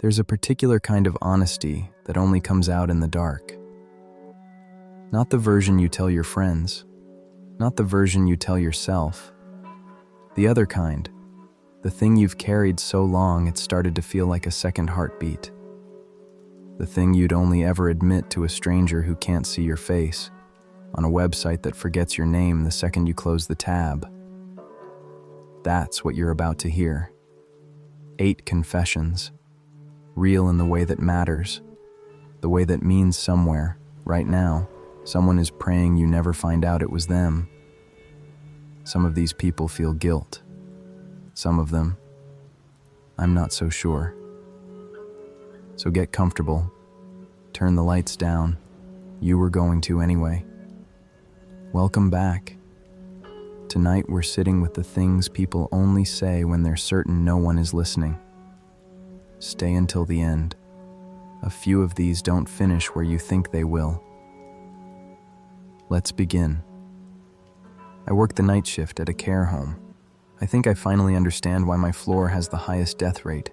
There's a particular kind of honesty that only comes out in the dark. Not the version you tell your friends, not the version you tell yourself. The other kind, the thing you've carried so long it started to feel like a second heartbeat. The thing you'd only ever admit to a stranger who can't see your face, on a website that forgets your name the second you close the tab. That's what you're about to hear. 8 confessions. Real in the way that matters, the way that means somewhere, right now, someone is praying you never find out it was them. Some of these people feel guilt. Some of them, I'm not so sure. So get comfortable. Turn the lights down. You were going to anyway. Welcome back. Tonight we're sitting with the things people only say when they're certain no one is listening. Stay until the end. A few of these don't finish where you think they will. Let's begin. I work the night shift at a care home. I think I finally understand why my floor has the highest death rate.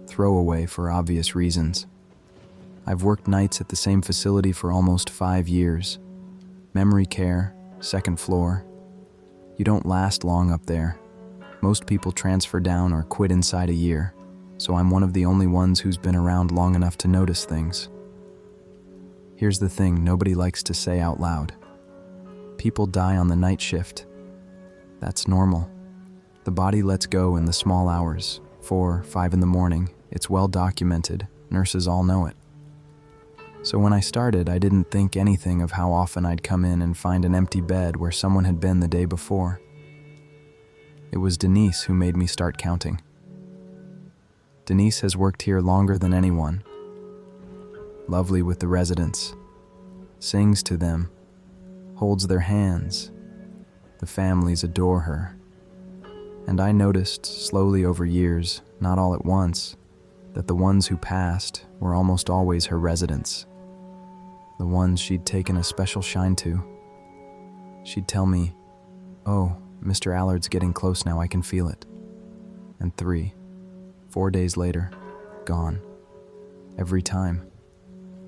Throwaway for obvious reasons. I've worked nights at the same facility for almost 5 years. Memory care, 2nd floor. You don't last long up there. Most people transfer down or quit inside a year, so I'm one of the only ones who's been around long enough to notice things. Here's the thing nobody likes to say out loud. People die on the night shift. That's normal. The body lets go in the small hours, 4, 5 in the morning. It's well documented. Nurses all know it. So when I started, I didn't think anything of how often I'd come in and find an empty bed where someone had been the day before. It was Denise who made me start counting. Denise has worked here longer than anyone. Lovely with the residents. Sings to them. Holds their hands. The families adore her. And I noticed, slowly over years, not all at once, that the ones who passed were almost always her residents. The ones she'd taken a special shine to. She'd tell me, "Oh, Mr. Allard's getting close now, I can feel it." And 3, 4 days later, gone. Every time.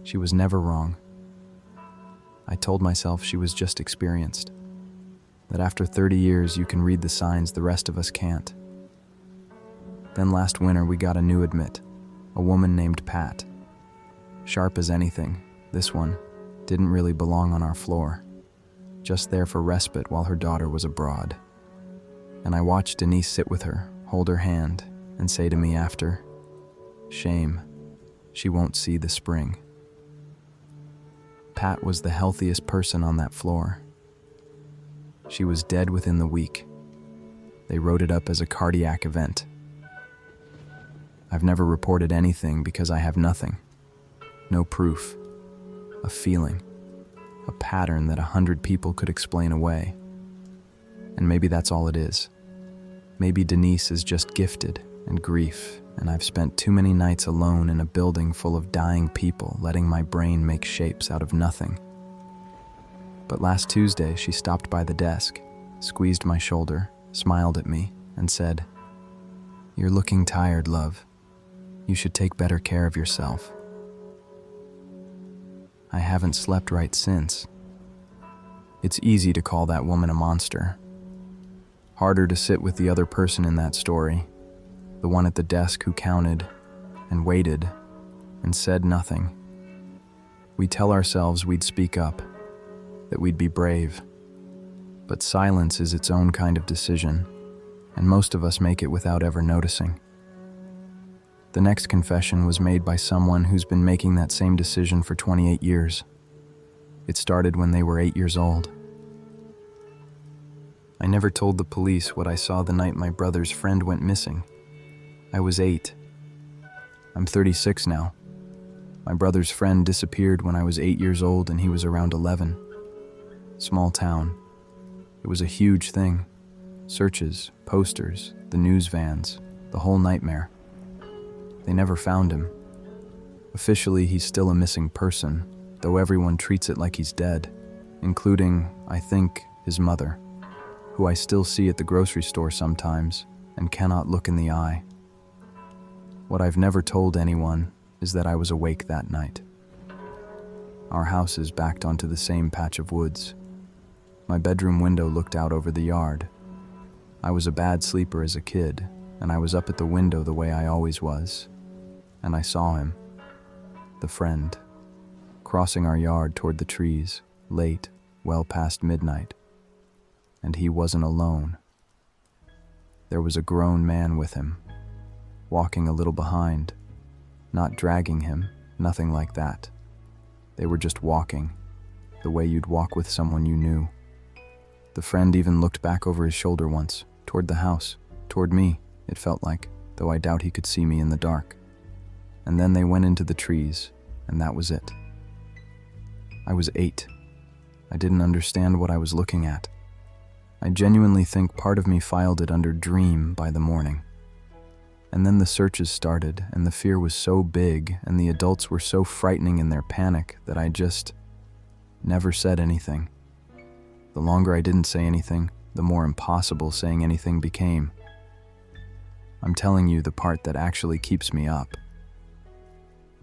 She was never wrong. I told myself she was just experienced. That after 30 years you can read the signs the rest of us can't. Then last winter we got a new admit, a woman named Pat. Sharp as anything, this one didn't really belong on our floor, just there for respite while her daughter was abroad. And I watched Denise sit with her, hold her hand, and say to me after, "Shame, she won't see the spring." Pat was the healthiest person on that floor. She was dead within the week. They wrote it up as a cardiac event. I've never reported anything because I have nothing. No proof. A feeling. A pattern that 100 people could explain away. And maybe that's all it is. Maybe Denise is just gifted and grief, and I've spent too many nights alone in a building full of dying people, letting my brain make shapes out of nothing. But last Tuesday, she stopped by the desk, squeezed my shoulder, smiled at me, and said, "You're looking tired, love. You should take better care of yourself." I haven't slept right since. It's easy to call that woman a monster. Harder to sit with the other person in that story, the one at the desk who counted and waited and said nothing. We tell ourselves we'd speak up, that we'd be brave. But silence is its own kind of decision, and most of us make it without ever noticing. The next confession was made by someone who's been making that same decision for 28 years. It started when they were 8 years old. I never told the police what I saw the night my brother's friend went missing. I was 8. I'm 36 now. My brother's friend disappeared when I was 8 years old and he was around 11. Small town. It was a huge thing. Searches, posters, the news vans, the whole nightmare. They never found him. Officially, he's still a missing person, though everyone treats it like he's dead, including, I think, his mother, who I still see at the grocery store sometimes and cannot look in the eye. What I've never told anyone is that I was awake that night. Our house is backed onto the same patch of woods. My bedroom window looked out over the yard. I was a bad sleeper as a kid, and I was up at the window the way I always was. And I saw him, the friend, crossing our yard toward the trees, late, well past midnight. And he wasn't alone. There was a grown man with him, walking a little behind, not dragging him, nothing like that. They were just walking, the way you'd walk with someone you knew. The friend even looked back over his shoulder once, toward the house, toward me, it felt like, though I doubt he could see me in the dark. And then they went into the trees, and that was it. I was 8. I didn't understand what I was looking at. I genuinely think part of me filed it under dream by the morning. And then the searches started, and the fear was so big, and the adults were so frightening in their panic that I just never said anything. The longer I didn't say anything, the more impossible saying anything became. I'm telling you the part that actually keeps me up.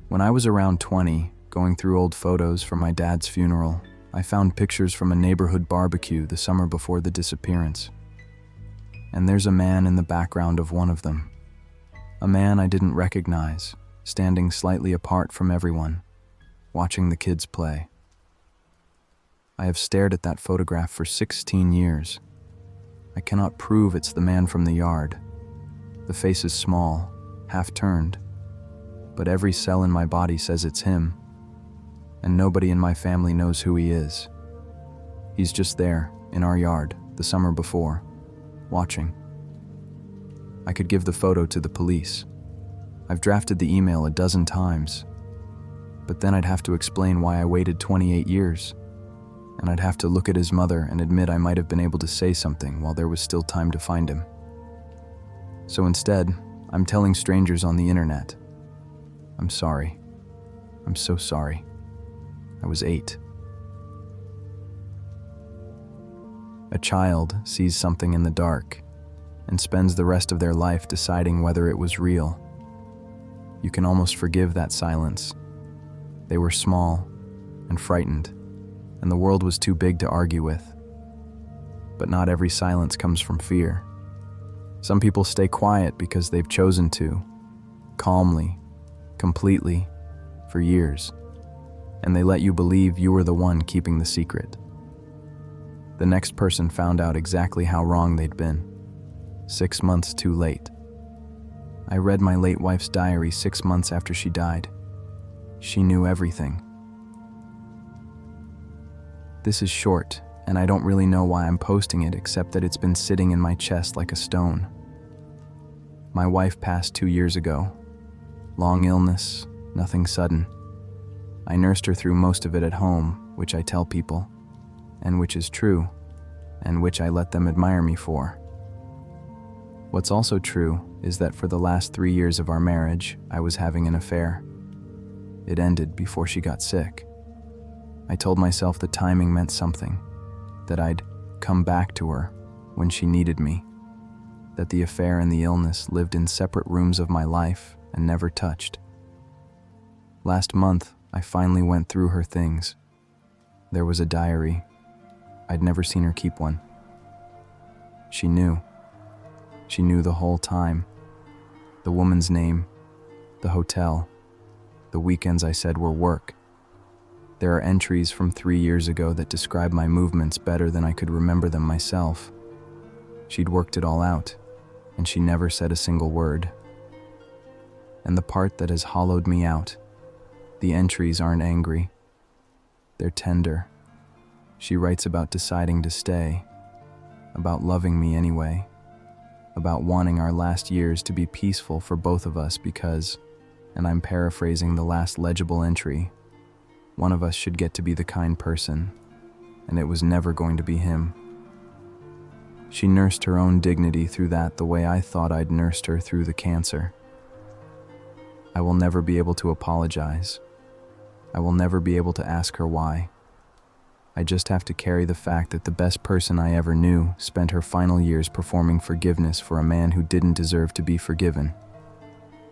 When I was around 20, going through old photos from my dad's funeral, I found pictures from a neighborhood barbecue the summer before the disappearance. And there's a man in the background of one of them. A man I didn't recognize, standing slightly apart from everyone, watching the kids play. I have stared at that photograph for 16 years. I cannot prove it's the man from the yard. The face is small, half-turned, but every cell in my body says it's him, and nobody in my family knows who he is. He's just there, in our yard, the summer before, watching. I could give the photo to the police. I've drafted the email a dozen times, but then I'd have to explain why I waited 28 years, and I'd have to look at his mother and admit I might have been able to say something while there was still time to find him. So instead, I'm telling strangers on the internet. I'm sorry. I'm so sorry. I was 8. A child sees something in the dark and spends the rest of their life deciding whether it was real. You can almost forgive that silence. They were small and frightened, and the world was too big to argue with. But not every silence comes from fear. Some people stay quiet because they've chosen to, calmly, completely, for years, and they let you believe you were the one keeping the secret. The next person found out exactly how wrong they'd been, 6 months too late. I read my late wife's diary 6 months after she died. She knew everything. This is short, and I don't really know why I'm posting it except that it's been sitting in my chest like a stone. My wife passed 2 years ago. Long illness, nothing sudden. I nursed her through most of it at home, which I tell people, and which is true, and which I let them admire me for. What's also true is that for the last 3 years of our marriage, I was having an affair. It ended before she got sick. I told myself the timing meant something, that I'd come back to her when she needed me, that the affair and the illness lived in separate rooms of my life and never touched. Last month, I finally went through her things. There was a diary. I'd never seen her keep one. She knew. She knew the whole time. The woman's name, the hotel, the weekends I said were work. There are entries from 3 years ago that describe my movements better than I could remember them myself. She'd worked it all out, and she never said a single word. And the part that has hollowed me out, the entries aren't angry. They're tender. She writes about deciding to stay, about loving me anyway, about wanting our last years to be peaceful for both of us because, and I'm paraphrasing the last legible entry, one of us should get to be the kind person, and it was never going to be him. She nursed her own dignity through that the way I thought I'd nursed her through the cancer. I will never be able to apologize. I will never be able to ask her why. I just have to carry the fact that the best person I ever knew spent her final years performing forgiveness for a man who didn't deserve to be forgiven.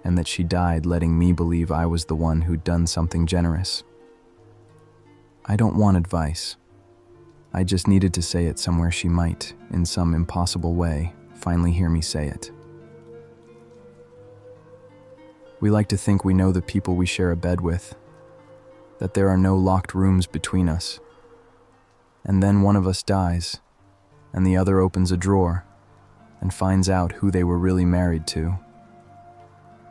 and that she died letting me believe I was the one who'd done something generous. I don't want advice. I just needed to say it somewhere she might, in some impossible way, finally hear me say it. We like to think we know the people we share a bed with, that there are no locked rooms between us. And then one of us dies, and the other opens a drawer and finds out who they were really married to.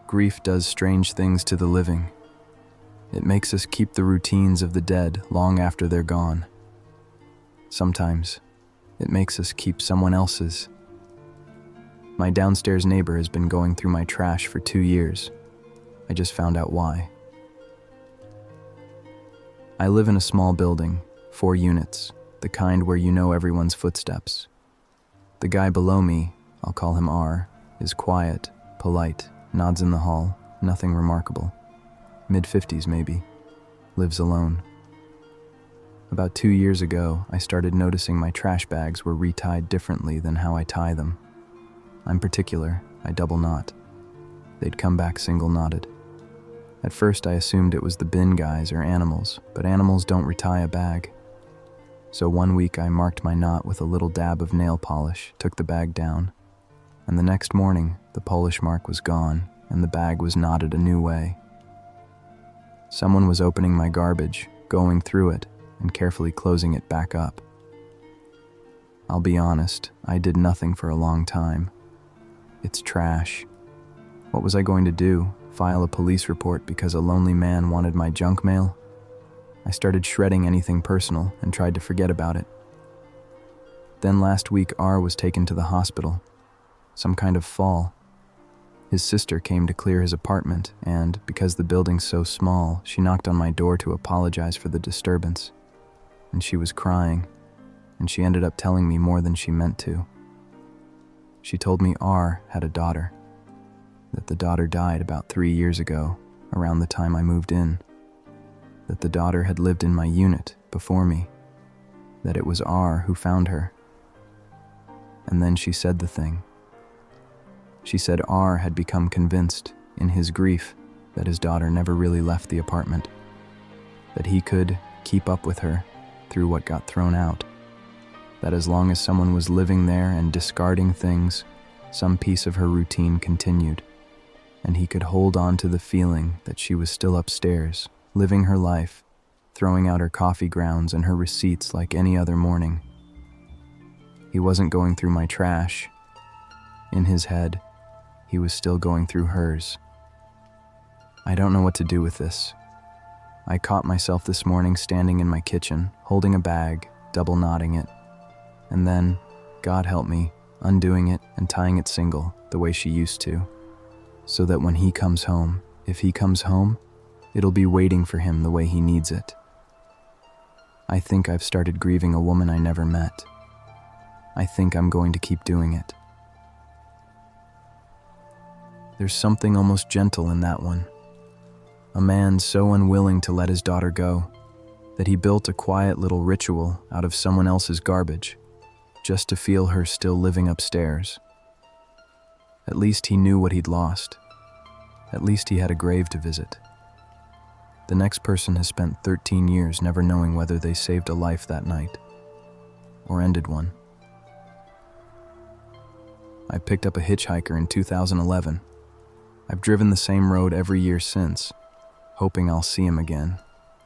Grief does strange things to the living. It makes us keep the routines of the dead long after they're gone. Sometimes, it makes us keep someone else's. My downstairs neighbor has been going through my trash for 2 years. I just found out why. I live in a small building, 4 units, the kind where you know everyone's footsteps. The guy below me, I'll call him R, is quiet, polite, nods in the hall, nothing remarkable. Mid-50s maybe, lives alone. About 2 years ago, I started noticing my trash bags were retied differently than how I tie them. I'm particular, I double knot. They'd come back single knotted. At first I assumed it was the bin guys or animals, but animals don't retie a bag. So one week I marked my knot with a little dab of nail polish, took the bag down, and the next morning the polish mark was gone and the bag was knotted a new way. Someone was opening my garbage, going through it, and carefully closing it back up. I'll be honest, I did nothing for a long time. It's trash. What was I going to do? File a police report because a lonely man wanted my junk mail? I started shredding anything personal and tried to forget about it. Then last week R was taken to the hospital. Some kind of fall. His sister came to clear his apartment and, because the building's so small, she knocked on my door to apologize for the disturbance. And she was crying, and she ended up telling me more than she meant to. She told me R had a daughter, that the daughter died about 3 years ago, around the time I moved in, that the daughter had lived in my unit before me, that it was R who found her. And then she said the thing. She said R had become convinced, in his grief, that his daughter never really left the apartment, that he could keep up with her through what got thrown out, that as long as someone was living there and discarding things, some piece of her routine continued, and he could hold on to the feeling that she was still upstairs, living her life, throwing out her coffee grounds and her receipts like any other morning. He wasn't going through my trash. In his head, he was still going through hers. I don't know what to do with this. I caught myself this morning standing in my kitchen, holding a bag, double knotting it, and then, God help me, undoing it and tying it single, the way she used to, so that when he comes home, if he comes home, it'll be waiting for him the way he needs it. I think I've started grieving a woman I never met. I think I'm going to keep doing it. There's something almost gentle in that one. A man so unwilling to let his daughter go that he built a quiet little ritual out of someone else's garbage just to feel her still living upstairs. At least he knew what he'd lost. At least he had a grave to visit. The next person has spent 13 years never knowing whether they saved a life that night or ended one. I picked up a hitchhiker in 2011. I've driven the same road every year since, hoping I'll see him again,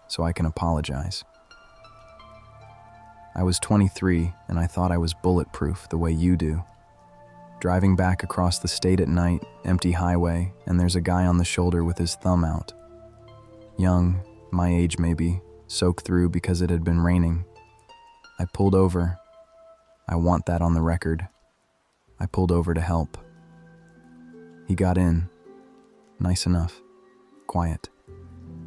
so I can apologize. I was 23, and I thought I was bulletproof the way you do. Driving back across the state at night, empty highway, and there's a guy on the shoulder with his thumb out. Young, my age maybe, soaked through because it had been raining. I pulled over. I want that on the record. I pulled over to help. He got in. Nice enough. Quiet.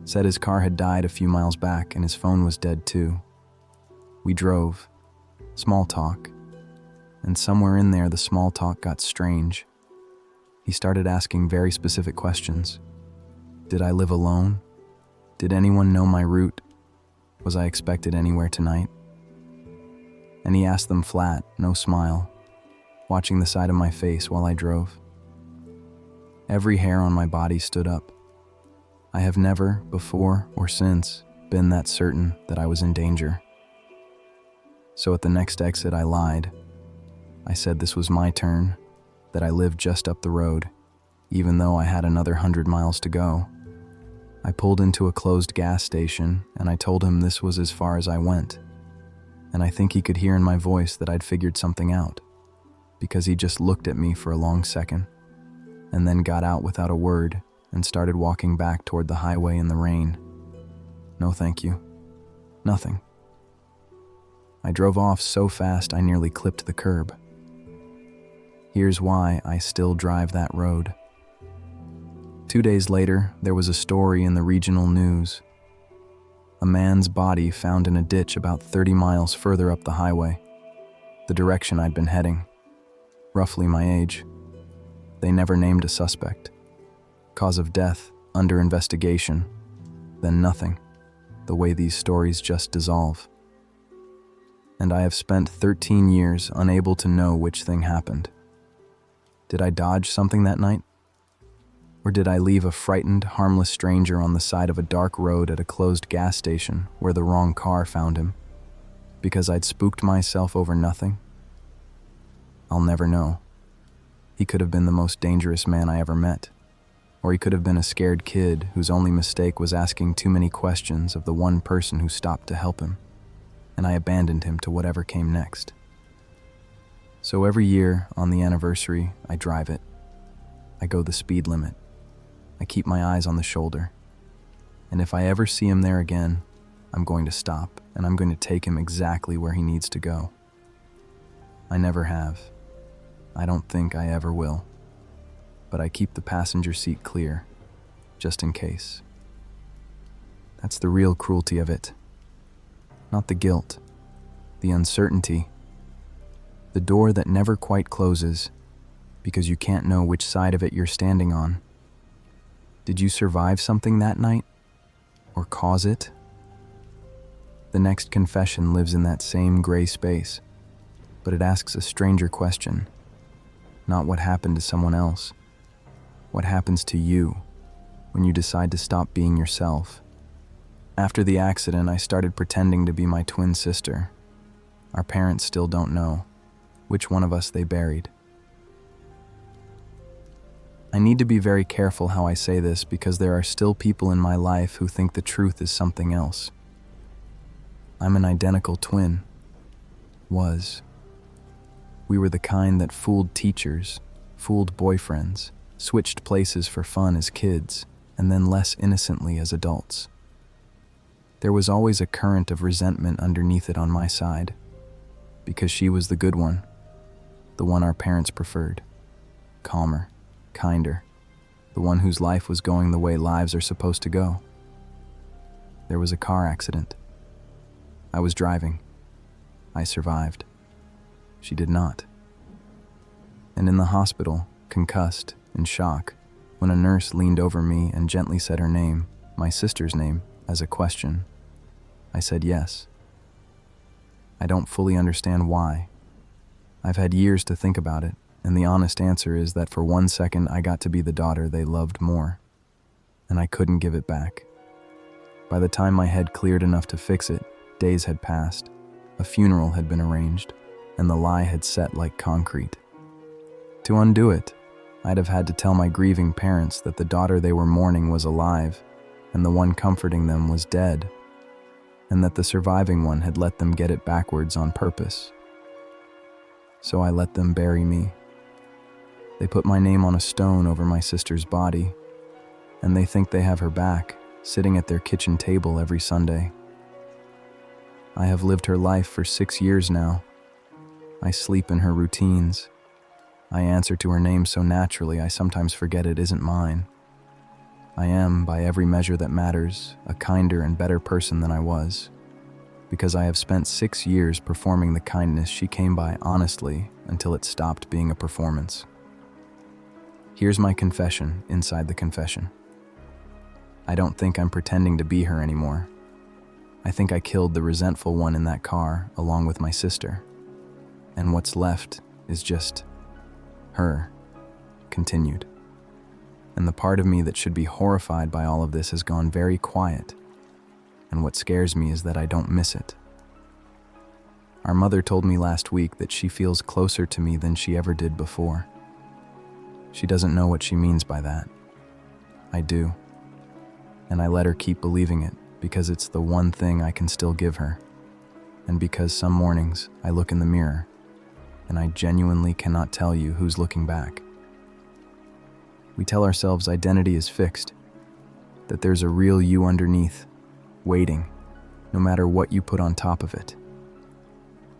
Said his car had died a few miles back and his phone was dead too. We drove. Small talk. And somewhere in there the small talk got strange. He started asking very specific questions. Did I live alone? Did anyone know my route? Was I expected anywhere tonight? And he asked them flat, no smile, watching the side of my face while I drove. Every hair on my body stood up. I have never, before or since, been that certain that I was in danger. So at the next exit, I lied. I said this was my turn, that I lived just up the road, even though I had another 100 miles to go. I pulled into a closed gas station, and I told him this was as far as I went. And I think he could hear in my voice that I'd figured something out, because he just looked at me for a long second, and then got out without a word and started walking back toward the highway in the rain. No thank you. Nothing. I drove off so fast I nearly clipped the curb. Here's why I still drive that road. 2 days later, there was a story in the regional news. A man's body found in a ditch about 30 miles further up the highway, the direction I'd been heading, roughly my age. They never named a suspect. Cause of death, under investigation, then nothing, the way these stories just dissolve. And I have spent 13 years unable to know which thing happened. Did I dodge something that night? Or did I leave a frightened, harmless stranger on the side of a dark road at a closed gas station where the wrong car found him, because I'd spooked myself over nothing? I'll never know. He could have been the most dangerous man I ever met. Or he could have been a scared kid whose only mistake was asking too many questions of the one person who stopped to help him, and I abandoned him to whatever came next. So every year, on the anniversary, I drive it. I go the speed limit. I keep my eyes on the shoulder. And if I ever see him there again, I'm going to stop, and I'm going to take him exactly where he needs to go. I never have. I don't think I ever will. But I keep the passenger seat clear, just in case. That's the real cruelty of it. Not the guilt, the uncertainty, the door that never quite closes because you can't know which side of it you're standing on. Did you survive something that night? Or cause it? The next confession lives in that same gray space, but it asks a stranger question. Not what happened to someone else. What happens to you when you decide to stop being yourself? After the accident, I started pretending to be my twin sister. Our parents still don't know which one of us they buried. I need to be very careful how I say this because there are still people in my life who think the truth is something else. I'm an identical twin. Was. We were the kind that fooled teachers, fooled boyfriends, switched places for fun as kids, and then less innocently as adults. There was always a current of resentment underneath it on my side, because she was the good one, the one our parents preferred, calmer, kinder, the one whose life was going the way lives are supposed to go. There was a car accident. I was driving. I survived. She did not. And in the hospital, concussed, in shock, when a nurse leaned over me and gently said her name, my sister's name, as a question, I said yes. I don't fully understand why. I've had years to think about it, and the honest answer is that for 1 second I got to be the daughter they loved more, and I couldn't give it back. By the time my head cleared enough to fix it, days had passed, a funeral had been arranged, and the lie had set like concrete. To undo it, I'd have had to tell my grieving parents that the daughter they were mourning was alive, and the one comforting them was dead, and that the surviving one had let them get it backwards on purpose. So I let them bury me. They put my name on a stone over my sister's body, and they think they have her back, sitting at their kitchen table every Sunday. I have lived her life for 6 years now. I sleep in her routines. I answer to her name so naturally I sometimes forget it isn't mine. I am, by every measure that matters, a kinder and better person than I was, because I have spent 6 years performing the kindness she came by honestly until it stopped being a performance. Here's my confession inside the confession. I don't think I'm pretending to be her anymore. I think I killed the resentful one in that car along with my sister. And what's left is just her, continued. And the part of me that should be horrified by all of this has gone very quiet. And what scares me is that I don't miss it. Our mother told me last week that she feels closer to me than she ever did before. She doesn't know what she means by that. I do. And I let her keep believing it because it's the one thing I can still give her. And because some mornings I look in the mirror and I genuinely cannot tell you who's looking back. We tell ourselves identity is fixed, that there's a real you underneath, waiting, no matter what you put on top of it.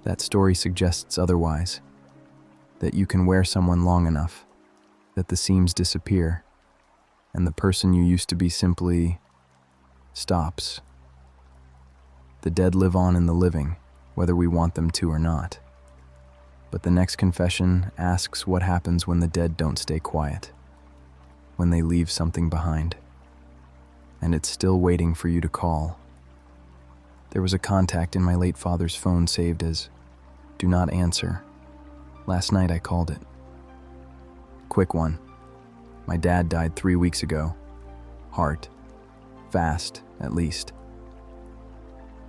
That story suggests otherwise, that you can wear someone long enough, that the seams disappear, and the person you used to be simply stops. The dead live on in the living, whether we want them to or not. But the next confession asks what happens when the dead don't stay quiet, when they leave something behind, and it's still waiting for you to call. There was a contact in my late father's phone saved as "Do Not Answer." Last night I called it. Quick one. My dad died 3 weeks ago. Heart. Fast, at least.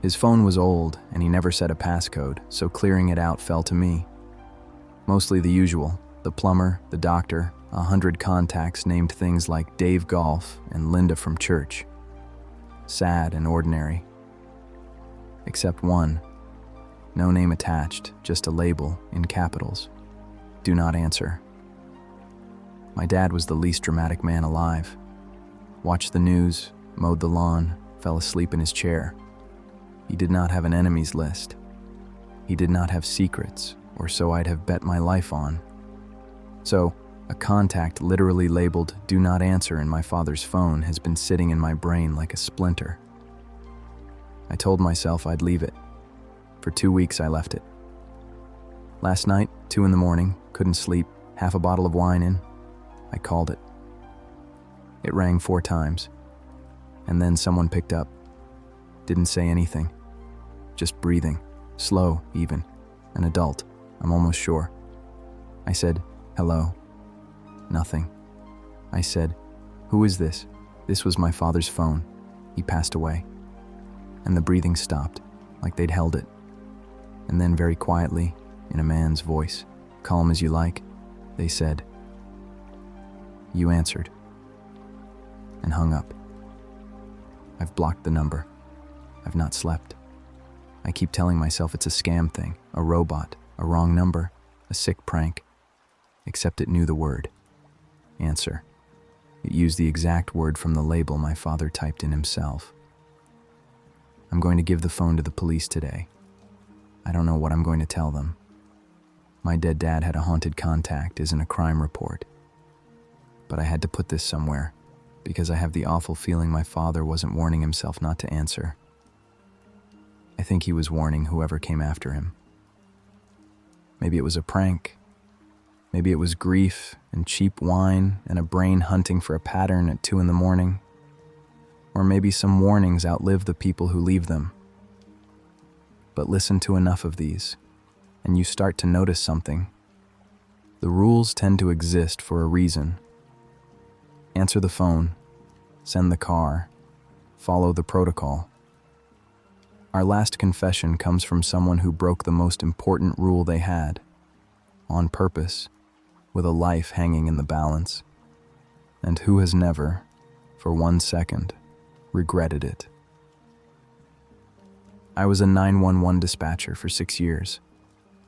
His phone was old, and he never set a passcode, so clearing it out fell to me. Mostly the usual, the plumber, the doctor, 100 contacts named things like Dave Golf and Linda from church. Sad and ordinary. Except one. No name attached, just a label in capitals. Do not answer. My dad was the least dramatic man alive. Watched the news, mowed the lawn, fell asleep in his chair. He did not have an enemies list. He did not have secrets, or so I'd have bet my life on. So, a contact literally labeled "Do Not Answer" in my father's phone has been sitting in my brain like a splinter. I told myself I'd leave it. For 2 weeks I left it. Last night, 2 a.m, couldn't sleep, half a bottle of wine in, I called it. It rang 4 times, and then someone picked up. Didn't say anything, just breathing, slow even, an adult, I'm almost sure. I said, "Hello." Nothing. I said, "Who is this?" This was my father's phone. He passed away. And the breathing stopped, like they'd held it. And then very quietly, in a man's voice, calm as you like, they said, "You answered," and hung up. I've blocked the number. I've not slept. I keep telling myself it's a scam thing, a robot, a wrong number, a sick prank. Except it knew the word. Answer. It used the exact word from the label my father typed in himself. I'm going to give the phone to the police today. I don't know what I'm going to tell them. My dead dad had a haunted contact isn't a crime report. But I had to put this somewhere, because I have the awful feeling my father wasn't warning himself not to answer. I think he was warning whoever came after him. Maybe it was a prank. Maybe it was grief and cheap wine and a brain hunting for a pattern at 2 a.m. Or maybe some warnings outlive the people who leave them. But listen to enough of these, and you start to notice something. The rules tend to exist for a reason. Answer the phone, send the car, follow the protocol. Our last confession comes from someone who broke the most important rule they had, on purpose, with a life hanging in the balance, and who has never, for 1 second, regretted it. I was a 911 dispatcher for 6 years.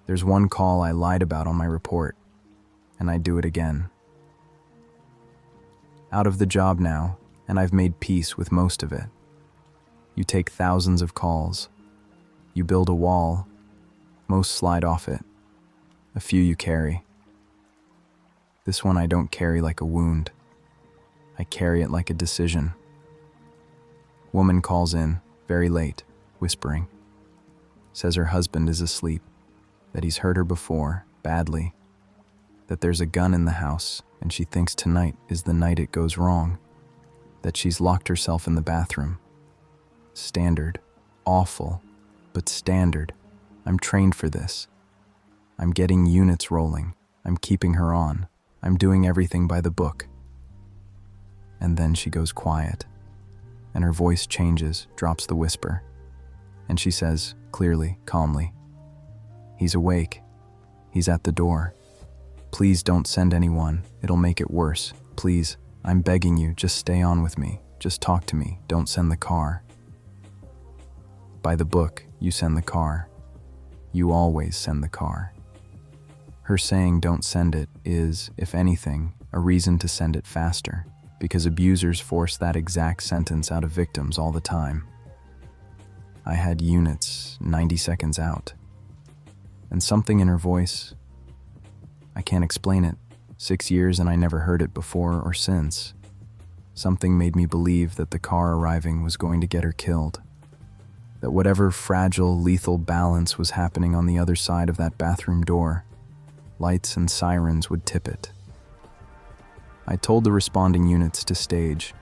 There's one call I lied about on my report, and I'd do it again. Out of the job now, and I've made peace with most of it. You take thousands of calls. You build a wall. Most slide off it. A few you carry. This one I don't carry like a wound. I carry it like a decision. Woman calls in, very late, whispering. Says her husband is asleep, that he's hurt her before, badly, that there's a gun in the house and she thinks tonight is the night it goes wrong, that she's locked herself in the bathroom. Standard, awful, but standard. I'm trained for this. I'm getting units rolling. I'm keeping her on. I'm doing everything by the book. And then she goes quiet, and her voice changes, drops the whisper, and she says, clearly, calmly, "He's awake. He's at the door. Please don't send anyone. It'll make it worse. Please, I'm begging you, just stay on with me. Just talk to me. Don't send the car." By the book, you send the car. You always send the car. Her saying don't send it is, if anything, a reason to send it faster, because abusers force that exact sentence out of victims all the time. I had units 90 seconds out. And something in her voice, I can't explain it. 6 years and I never heard it before or since. Something made me believe that the car arriving was going to get her killed. That whatever fragile, lethal balance was happening on the other side of that bathroom door, lights and sirens would tip it. I told the responding units to stage,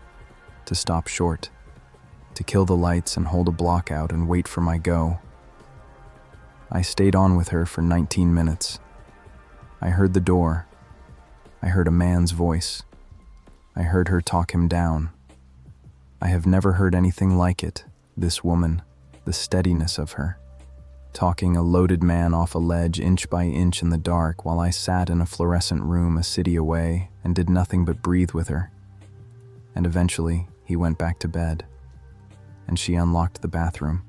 to stop short, to kill the lights and hold a block out and wait for my go. I stayed on with her for 19 minutes. I heard the door. I heard a man's voice. I heard her talk him down. I have never heard anything like it, this woman, the steadiness of her, talking a loaded man off a ledge inch by inch in the dark while I sat in a fluorescent room a city away and did nothing but breathe with her. And eventually, he went back to bed, and she unlocked the bathroom,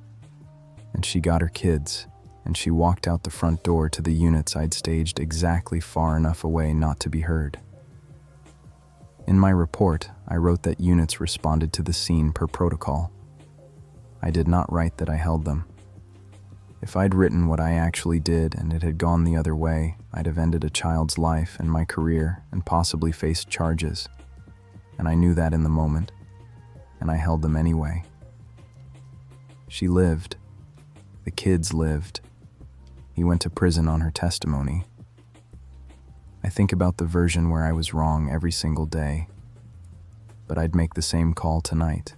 and she got her kids, and she walked out the front door to the units I'd staged exactly far enough away not to be heard. In my report, I wrote that units responded to the scene per protocol. I did not write that I held them. If I'd written what I actually did and it had gone the other way, I'd have ended a child's life and my career and possibly faced charges. And I knew that in the moment, and I held them anyway. She lived. The kids lived. He went to prison on her testimony. I think about the version where I was wrong every single day, but I'd make the same call tonight.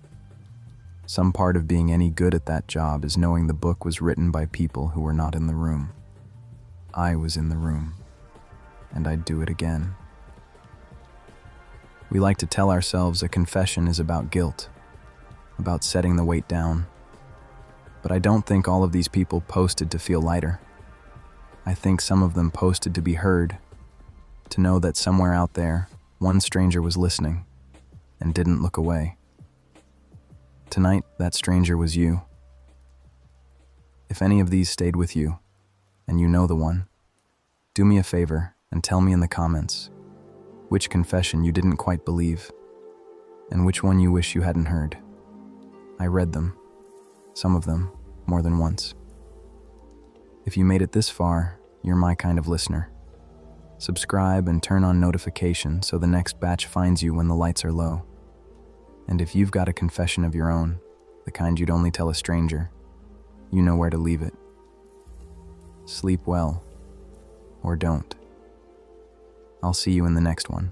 Some part of being any good at that job is knowing the book was written by people who were not in the room. I was in the room, and I'd do it again. We like to tell ourselves a confession is about guilt, about setting the weight down. But I don't think all of these people posted to feel lighter. I think some of them posted to be heard, to know that somewhere out there, one stranger was listening and didn't look away. Tonight, that stranger was you. If any of these stayed with you, and you know the one, do me a favor and tell me in the comments which confession you didn't quite believe, and which one you wish you hadn't heard. I read them, some of them, more than once. If you made it this far, you're my kind of listener. Subscribe and turn on notifications so the next batch finds you when the lights are low. And if you've got a confession of your own, the kind you'd only tell a stranger, you know where to leave it. Sleep well, or don't. I'll see you in the next one.